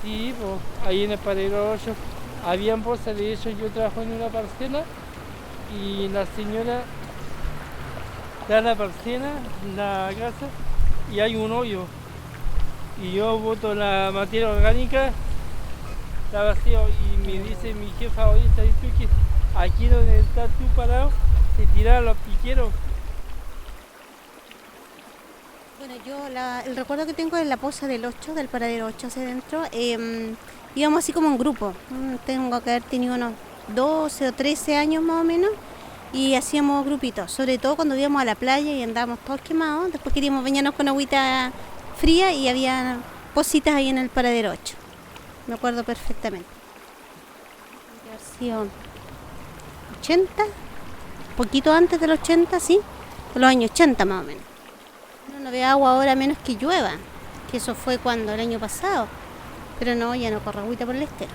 Sí, pues ahí en el paradero 8 habían bolsas, de hecho yo trabajo en una parcela y la señora da la parcela, la casa, y hay un hoyo. Y yo boto la materia orgánica, la vacío y me dice mi jefa, oye, ¿sabes tú que aquí donde estás tú parado se tiraron los piqueros? Bueno, el recuerdo que tengo es la poza del 8, del paradero 8 hacia adentro. Íbamos así como en grupo. Tengo que haber tenido unos 12 o 13 años más o menos. Y hacíamos grupitos, sobre todo cuando íbamos a la playa y andábamos todos quemados. Después queríamos bañarnos con agüita fría y había pocitas ahí en el paradero 8. Me acuerdo perfectamente. Debe haber sido 80, poquito antes del 80, sí, de los años 80 más o menos. No veo agua ahora a menos que llueva, que eso fue cuando el año pasado, pero no, ya no corre agüita por el estero.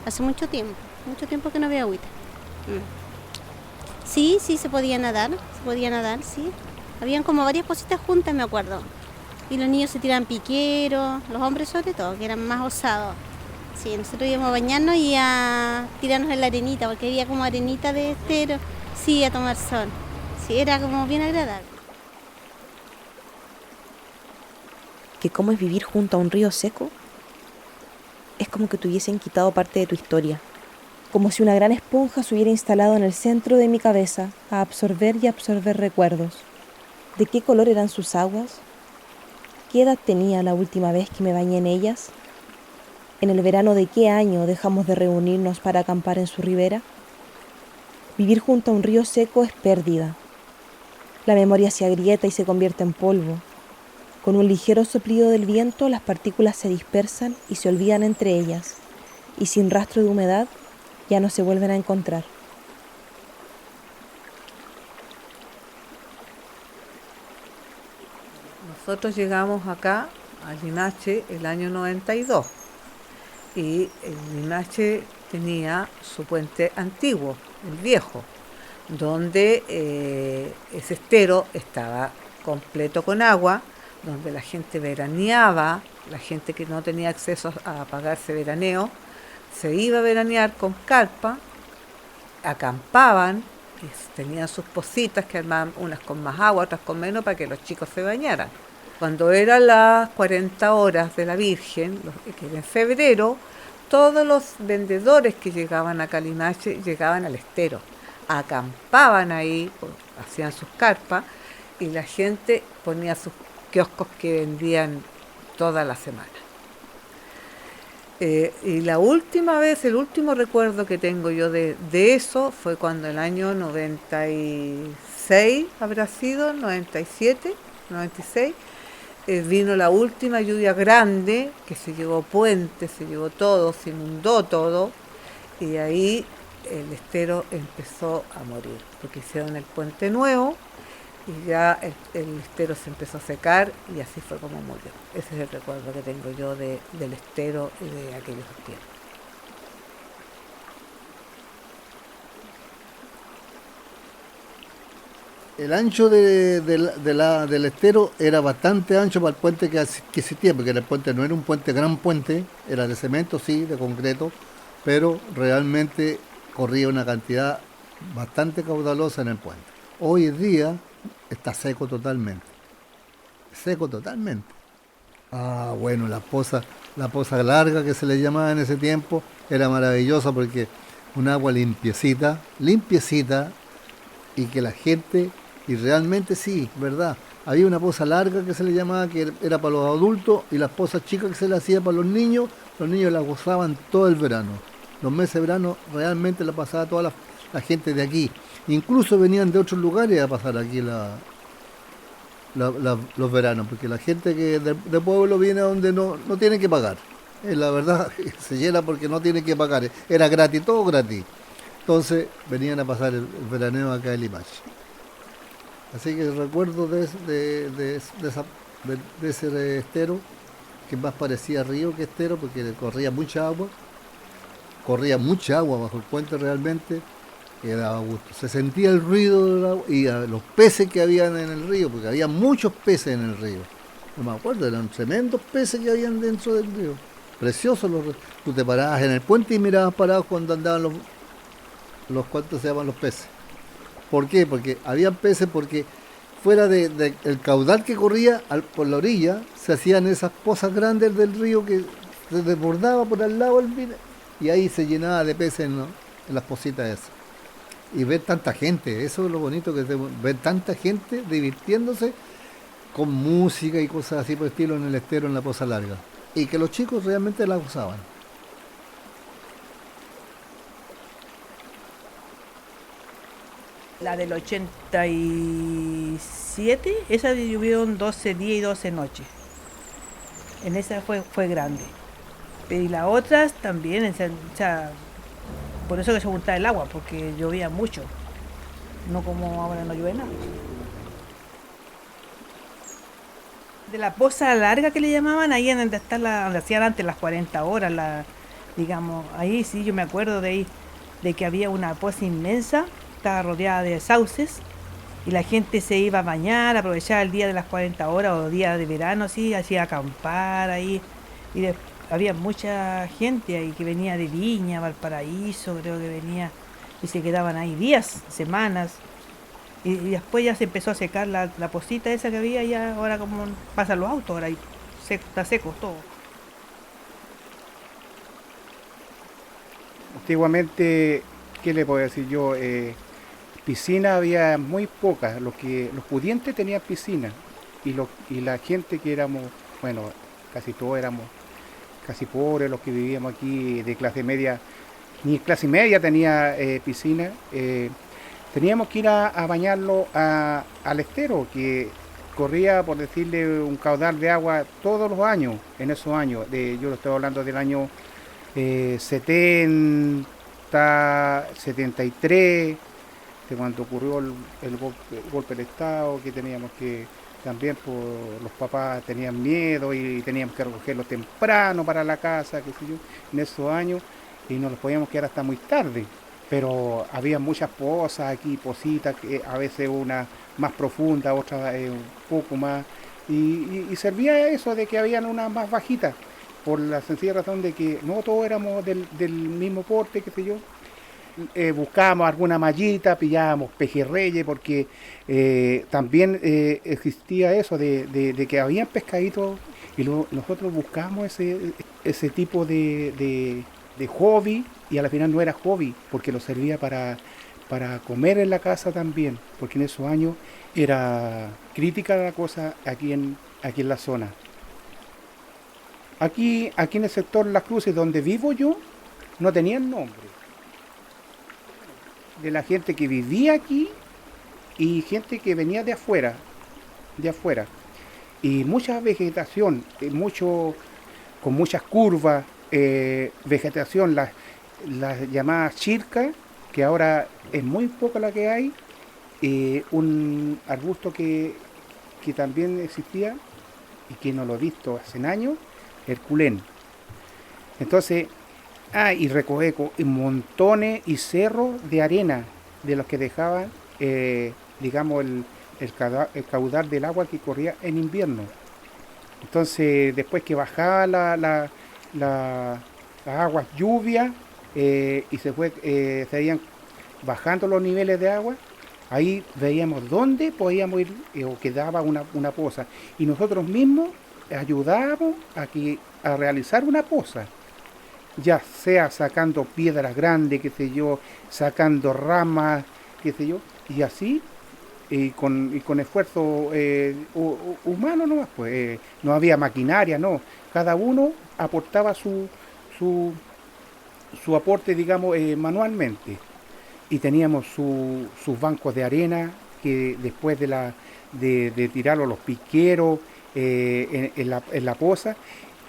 Hace mucho tiempo que no veo agüita. Sí, sí, se podía nadar, sí. Habían como varias cositas juntas, me acuerdo. Y los niños se tiraban piqueros, los hombres sobre todo, que eran más osados. Sí, nosotros íbamos a bañarnos y a tirarnos en la arenita, porque había como arenita de estero, sí, a tomar sol. Sí, era como bien agradable. ¿Que cómo es vivir junto a un río seco? Es como que te hubiesen quitado parte de tu historia, como si una gran esponja se hubiera instalado en el centro de mi cabeza a absorber y absorber recuerdos. ¿De qué color eran sus aguas? ¿Qué edad tenía la última vez que me bañé en ellas? ¿En el verano de qué año dejamos de reunirnos para acampar en su ribera? Vivir junto a un río seco es pérdida. La memoria se agrieta y se convierte en polvo. Con un ligero soplido del viento, las partículas se dispersan y se olvidan entre ellas, y sin rastro de humedad, ya no se vuelven a encontrar. Nosotros llegamos acá a Limache el año 92 y el Limache tenía su puente antiguo, el viejo, donde ese estero estaba completo con agua, donde la gente veraneaba, la gente que no tenía acceso a pagarse veraneo, se iba a veranear con carpa, acampaban, tenían sus pocitas que armaban unas con más agua, otras con menos para que los chicos se bañaran. Cuando eran las 40 horas de la Virgen, que era en febrero, todos los vendedores que llegaban a Calimache llegaban al estero, acampaban ahí, hacían sus carpas y la gente ponía sus kioscos que vendían toda la semana. Y la última vez, el último recuerdo que tengo yo de eso fue cuando el año 96 habrá sido, 97, 96, vino la última lluvia grande que se llevó puentes, se llevó todo, se inundó todo y ahí el estero empezó a morir porque hicieron el puente nuevo y ya el estero se empezó a secar y así fue como murió. Ese es el recuerdo que tengo yo del estero y de aquellos tiempos. El ancho del estero era bastante ancho para el puente que existía, porque el puente no era un puente, gran puente, era de cemento, sí, de concreto, pero realmente corría una cantidad bastante caudalosa en el puente. Hoy en día está seco totalmente, seco totalmente. Ah, bueno, la poza larga que se le llamaba en ese tiempo era maravillosa porque un agua limpiecita, limpiecita, y que la gente, y realmente sí, verdad, había una poza larga que se le llamaba que era para los adultos y las pozas chicas que se le hacía para los niños la gozaban todo el verano. Los meses de verano realmente la pasaba toda la gente de aquí. Incluso venían de otros lugares a pasar aquí los veranos, porque la gente que de pueblo viene a donde no tiene que pagar. La verdad, se llena porque no tiene que pagar. Era gratis, todo gratis. Entonces venían a pasar el veraneo acá en Limache. Así que recuerdo de ese estero, que más parecía río que estero, porque corría mucha agua bajo el puente realmente, que daba gusto. Se sentía el ruido del agua y los peces que habían en el río, porque había muchos peces en el río. No me acuerdo, eran tremendos peces que habían dentro del río. precioso. Tú te parabas en el puente y mirabas parados cuando andaban los ¿cuántos se llaman los peces? ¿Por qué? Porque habían peces, porque fuera el caudal que corría por la orilla, se hacían esas pozas grandes del río que se desbordaba por al lado y ahí se llenaba de peces en las positas esas. Y ver tanta gente, eso es lo bonito, ver tanta gente divirtiéndose con música y cosas así por el estilo en el estero, en la Poza Larga. Y que los chicos realmente la gozaban. La del 87, esa llovieron 12 días y 12 noches. En esa fue grande. Y las otras también, o sea, por eso que se juntaba el agua, porque llovía mucho. No como ahora no llueve nada. De la Poza Larga que le llamaban, ahí en donde está donde hacían antes las 40 horas, digamos, ahí sí yo me acuerdo de que había una poza inmensa, estaba rodeada de sauces, y la gente se iba a bañar, aprovechaba el día de las 40 horas o día de verano, sí, hacía acampar ahí, y había mucha gente ahí que venía de Viña, Valparaíso, creo que venía, y se quedaban ahí días, semanas. Y después ya se empezó a secar la pocita esa que había, ya ahora como pasan los autos, ahora está seco todo. Antiguamente, ¿qué le puedo decir yo? Piscina había muy pocas, los pudientes tenían piscina y la gente que éramos, bueno, casi todos éramos casi pobres, los que vivíamos aquí de clase media, ni clase media tenía piscina. Teníamos que ir a bañarlo al estero, que corría, por decirle, un caudal de agua todos los años, en esos años. Yo lo estoy hablando del año 70, 73, de cuando ocurrió el golpe del Estado, que teníamos que, también los papás tenían miedo y teníamos que recogerlos temprano para la casa, qué sé yo, en esos años, y no los podíamos quedar hasta muy tarde. Pero había muchas pozas aquí, positas, que a veces una más profunda, otra un poco más, y servía eso de que habían unas más bajitas, por la sencilla razón de que no todos éramos del mismo porte, qué sé yo. Buscábamos alguna mallita, pillábamos pejerreyes, porque también existía eso de que habían pescaditos, y nosotros buscábamos ese tipo de hobby, y a la final no era hobby, porque lo servía para comer en la casa también, porque en esos años era crítica la cosa aquí en la zona. Aquí en el sector Las Cruces, donde vivo yo, no tenían nombre. De la gente que vivía aquí y gente que venía de afuera. Y mucha vegetación, con muchas curvas, vegetación, las llamadas chircas, que ahora es muy poca la que hay, un arbusto que también existía y que no lo he visto hace años, el culén. Entonces, y recoveco y montones y cerros de arena de los que dejaban, digamos, el caudal del agua que corría en invierno. Entonces, después que bajaba las aguas lluvias, y se iban bajando los niveles de agua, ahí veíamos dónde podíamos ir, o quedaba una poza, y nosotros mismos ayudábamos a realizar una poza, ya sea sacando piedras grandes, qué sé yo, sacando ramas, qué sé yo, y así, y con esfuerzo humano nomás, pues no había maquinaria, no, cada uno aportaba su aporte, digamos, manualmente, y teníamos sus bancos de arena que después de tirarlo los piqueros en la poza,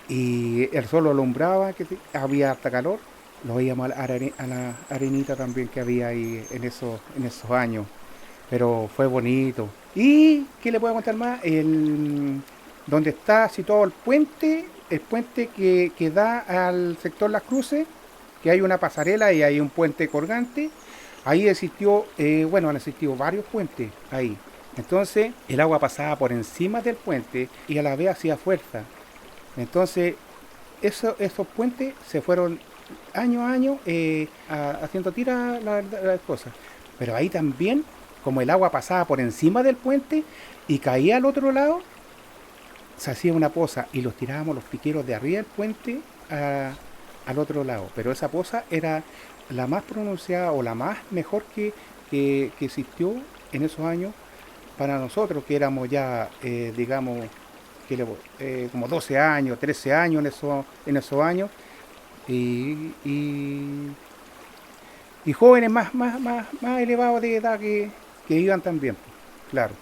y el sol lo alumbraba, que había harta calor, lo veíamos a la arenita también que había ahí en esos años, pero fue bonito. ¿Y qué le puedo contar más? Donde está situado el puente que da al sector Las Cruces, que hay una pasarela y hay un puente colgante. Ahí existió, han existido varios puentes ahí. Entonces el agua pasaba por encima del puente y a la vez hacía fuerza. Entonces esos puentes se fueron año a año haciendo tiras las cosas. Pero ahí también, como el agua pasaba por encima del puente y caía al otro lado, se hacía una poza y los tirábamos los piqueros de arriba del puente al otro lado. Pero esa poza era la más pronunciada o la más mejor que existió en esos años para nosotros, que éramos ya, digamos, como 12 años, 13 años en esos años, y jóvenes más elevados de edad que iban también, claro.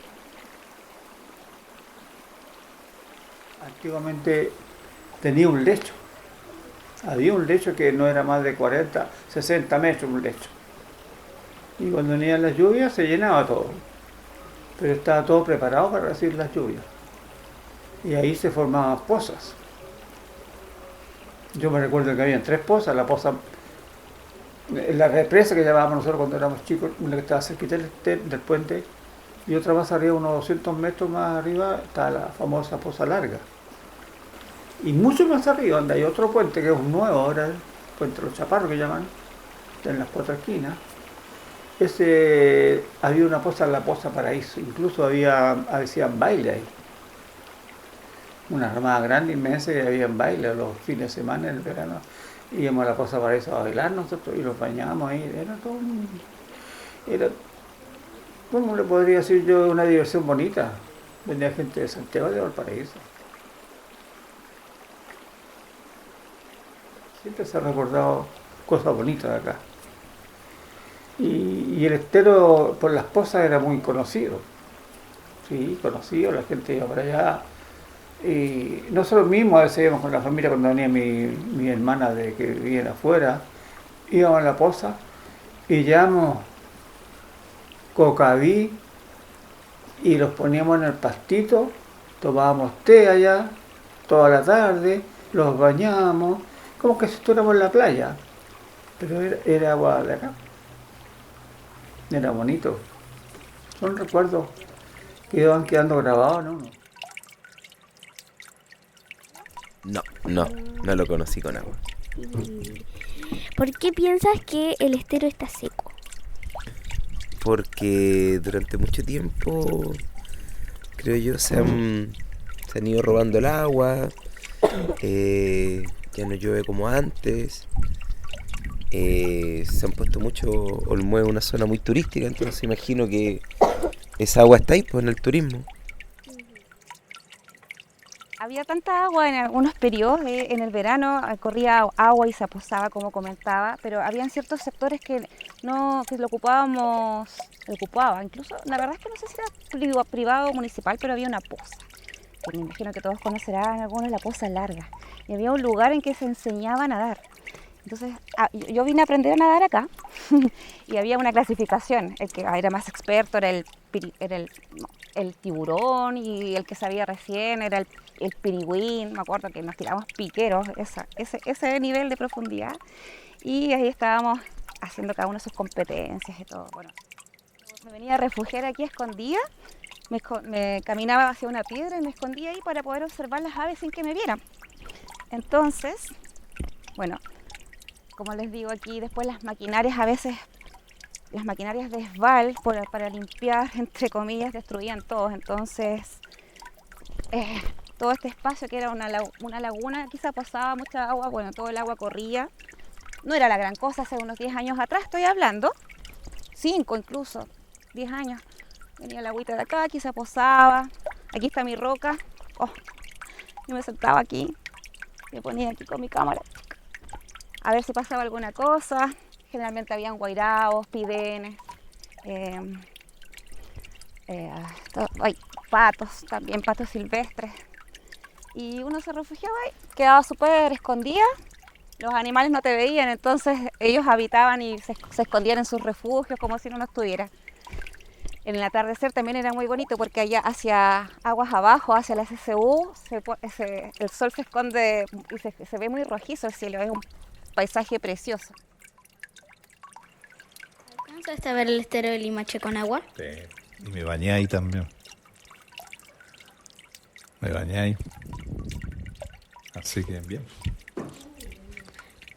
Antiguamente tenía un lecho. Había un lecho que no era más de 40, 60 metros un lecho. Y cuando venían las lluvias se llenaba todo. Pero estaba todo preparado para recibir las lluvias. Y ahí se formaban pozas. Yo me recuerdo que habían 3 pozas. La represa que llamábamos nosotros cuando éramos chicos, una que estaba cerquita del puente, y otra más arriba, unos 200 metros más arriba, está la famosa Poza Larga. Y mucho más arriba, donde hay otro puente que es un nuevo ahora, el puente de los Chaparros que llaman, en las 4 esquinas. Había una poza, la Poza Paraíso, incluso hacían baile ahí. Una armada grande, inmensa, y habían baile los fines de semana en el verano. Íbamos a la Poza Paraíso a bailar nosotros y nos bañábamos ahí. ¿Cómo le podría decir yo? Una diversión bonita. Venía gente de Santiago de Valparaíso. Siempre se ha recordado cosas bonitas de acá. Y el estero por las pozas era muy conocido. Sí, conocido, la gente iba para allá. Y nosotros mismos a veces íbamos con la familia cuando venía mi hermana de que vivían afuera, íbamos a la poza y llevamos cocaví y los poníamos en el pastito, tomábamos té allá toda la tarde, los bañábamos, como que si estuviéramos en la playa, pero era agua de acá. Era bonito. Son recuerdos que iban quedando grabados, ¿no? No lo conocí con agua. ¿Por qué piensas que el estero está seco? Porque durante mucho tiempo, creo yo, se han ido robando el agua, ya no llueve como antes, se han puesto mucho, Olmué es una zona muy turística, entonces imagino que esa agua está ahí, pues, en el turismo. Había tanta agua en algunos periodos, en el verano corría agua y se aposaba, como comentaba, pero habían ciertos sectores que lo ocupaba, incluso, la verdad es que no sé si era privado o municipal, pero había una poza, que me imagino que todos conocerán algunos, la Poza Larga, y había un lugar en que se enseñaba a nadar. Entonces, yo vine a aprender a nadar acá y había una clasificación. El que era más experto era el tiburón, y el que sabía recién era el pirigüín. Me acuerdo que nos tiramos piqueros, ese nivel de profundidad. Y ahí estábamos haciendo cada una de sus competencias y todo. Bueno, me venía a refugiar aquí escondida. Me caminaba hacia una piedra y me escondía ahí para poder observar las aves sin que me vieran. Entonces, bueno, como les digo aquí, después las maquinarias de esval para limpiar, entre comillas, destruían todos. Entonces, todo este espacio que era una laguna, quizá pasaba mucha agua, bueno, todo el agua corría. No era la gran cosa, hace unos 10 años atrás estoy hablando, 5 incluso, 10 años. Venía el agüita de acá, aquí se posaba, aquí está mi roca. Yo me sentaba aquí, me ponía aquí con mi cámara, a ver si pasaba alguna cosa. Generalmente habían guairaos, pidenes, patos, también patos silvestres. Y uno se refugiaba ahí, quedaba súper escondida. Los animales no te veían, entonces ellos habitaban y se escondían en sus refugios como si uno no estuviera. En el atardecer también era muy bonito porque allá hacia aguas abajo, hacia la SSU, el sol se esconde y se ve muy rojizo el cielo, es un paisaje precioso. ¿Alcanzaste a ver el estero de Limache con agua? Sí, y me bañé ahí también. Me bañé ahí. Así que bien.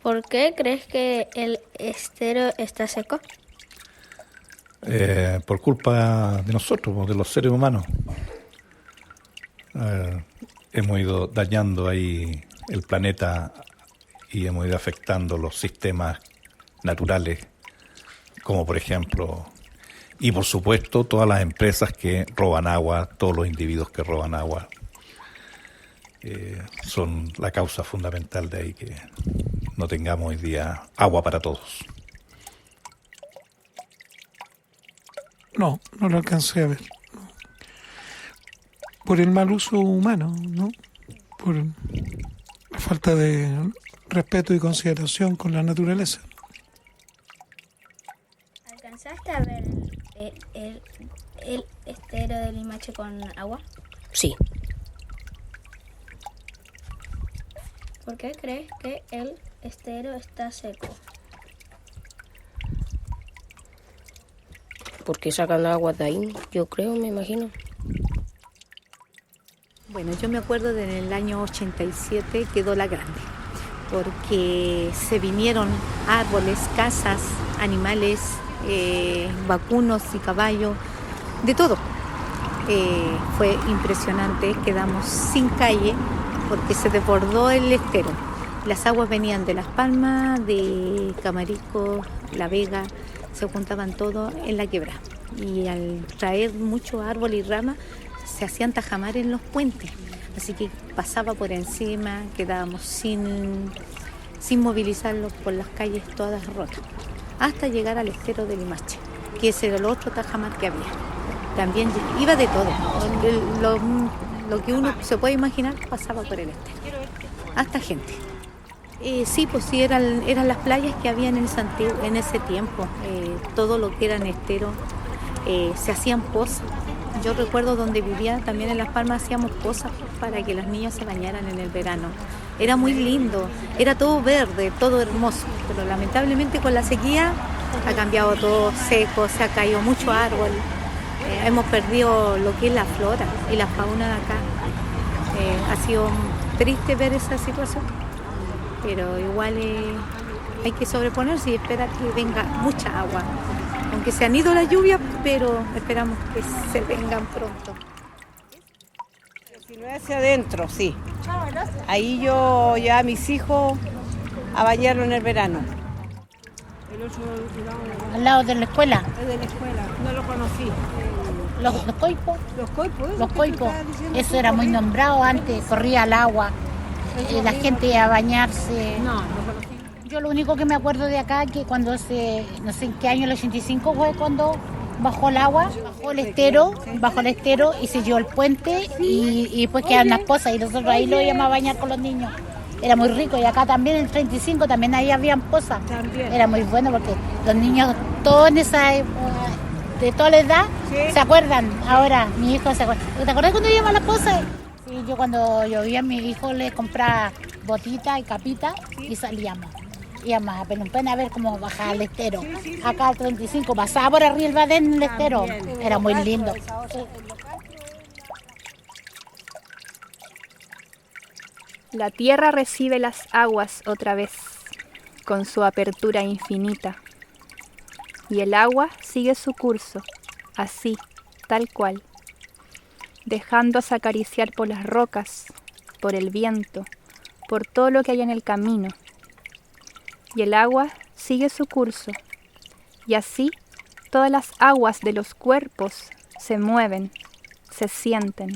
¿Por qué crees que el estero está seco? Por culpa de nosotros, de los seres humanos. Hemos ido dañando ahí el planeta y hemos ido afectando los sistemas naturales, como por ejemplo, y por supuesto todas las empresas que roban agua, todos los individuos que roban agua, son la causa fundamental de ahí que no tengamos hoy día agua para todos. No, no lo alcancé a ver. Por el mal uso humano, ¿no? Por la falta de respeto y consideración con la naturaleza. ¿Alcanzaste a ver el estero de Limache con agua? Sí. ¿Por qué crees que el estero está seco? Porque sacan agua de ahí, yo creo, me imagino. Bueno, yo me acuerdo de en el año 87 quedó la grande, porque se vinieron árboles, casas, animales, vacunos y caballos, de todo. Fue impresionante, quedamos sin calle porque se desbordó el estero. Las aguas venían de Las Palmas, de Camarico, La Vega, se juntaban todo en la quebrada. Y al traer mucho árbol y rama, se hacían tajamares en los puentes. Así que pasaba por encima, quedábamos sin movilizarlos por las calles todas rotas. Hasta llegar al estero de Limache, que ese era el otro tajamar que había. También iba de todo. Lo que uno se puede imaginar pasaba por el estero. Hasta gente. Sí, pues sí, eran las playas que había en ese tiempo. Todo lo que eran esteros, se hacían pozas. Yo recuerdo donde vivía, también en Las Palmas, hacíamos pozas para que las niñas se bañaran en el verano. Era muy lindo, era todo verde, todo hermoso, pero lamentablemente con la sequía ha cambiado todo seco, se ha caído mucho árbol. Hemos perdido lo que es la flora y la fauna de acá. Ha sido triste ver esa situación, pero igual hay que sobreponerse y esperar que venga mucha agua. Aunque se han ido las lluvias, pero esperamos que se vengan pronto. 19 hacia adentro, sí. Ahí yo ya a mis hijos a bañarlo en el verano. Al lado de la escuela. Es de la escuela, no lo conocí. Los coipos. Los coipos, Los coipos. Eso era muy nombrado antes, corría al agua. La gente iba a bañarse. No conocí. Yo lo único que me acuerdo de acá es que cuando no sé en qué año, el 85 fue cuando bajó el agua, bajó el estero y se llevó el puente y después quedaron las pozas y nosotros ahí lo íbamos a bañar con los niños. Era muy rico y acá también en el 35 también ahí habían pozas. Era muy bueno porque los niños todos en esa de toda la edad se acuerdan. Ahora mi hijo se acuerda. ¿Te acuerdas cuando íbamos a las pozas? Sí, yo cuando llovía a mi hijo le compraba botitas y capitas y salíamos. Íbamos a Penumpén a ver cómo bajaba el estero. Acá el 35 pasaba por arriba del estero. Era muy lindo. La tierra recibe las aguas otra vez, con su apertura infinita. Y el agua sigue su curso, así, tal cual, dejándose acariciar por las rocas, por el viento, por todo lo que hay en el camino. Y el agua sigue su curso, y así todas las aguas de los cuerpos se mueven, se sienten,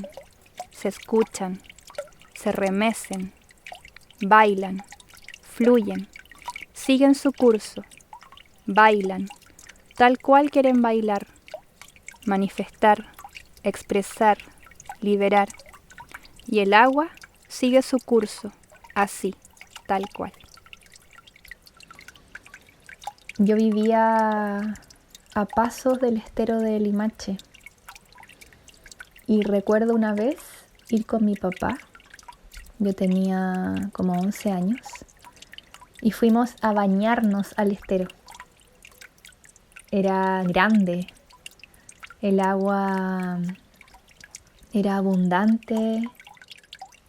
se escuchan, se remecen, bailan, fluyen, siguen su curso, bailan, tal cual quieren bailar, manifestar, expresar, liberar, y el agua sigue su curso, así, tal cual. Yo vivía a pasos del estero de Limache y recuerdo una vez ir con mi papá, yo tenía como 11 años, y fuimos a bañarnos al estero. Era grande, el agua era abundante.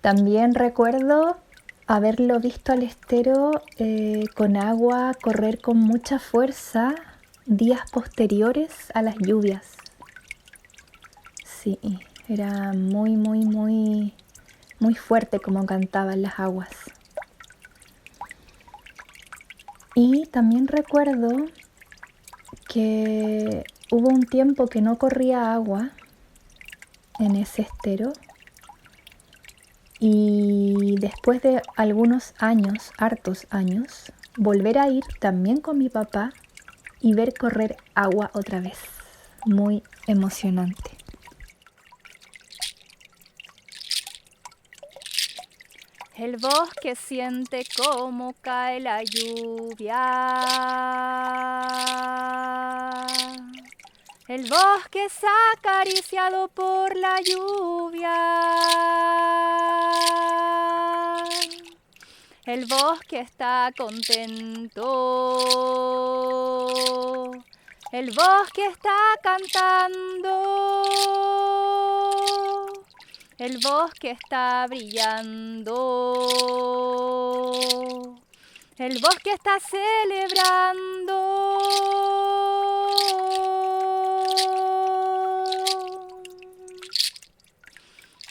También recuerdo haberlo visto al estero con agua correr con mucha fuerza días posteriores a las lluvias. Sí, era muy, muy, muy, muy fuerte como cantaban las aguas. Y también recuerdo que hubo un tiempo que no corría agua en ese estero y después de algunos años, hartos años, volver a ir también con mi papá y ver correr agua otra vez. Muy emocionante. El bosque siente cómo cae la lluvia. El bosque es acariciado por la lluvia. El bosque está contento. El bosque está cantando. El bosque está brillando. El bosque está celebrando.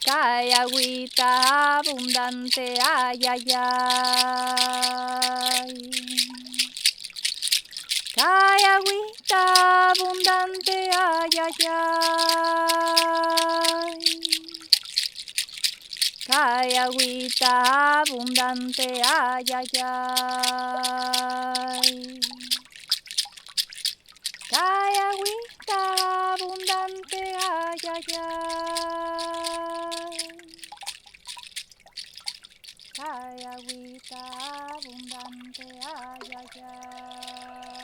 Cae agüita abundante, ay, ay, ay. Cae agüita abundante, ay, ay, ay. Cae agüita abundante, ay, ay, ay. Cae agüita abundante, ay, ay, ay. Cae agüita abundante, ay, ay, ay.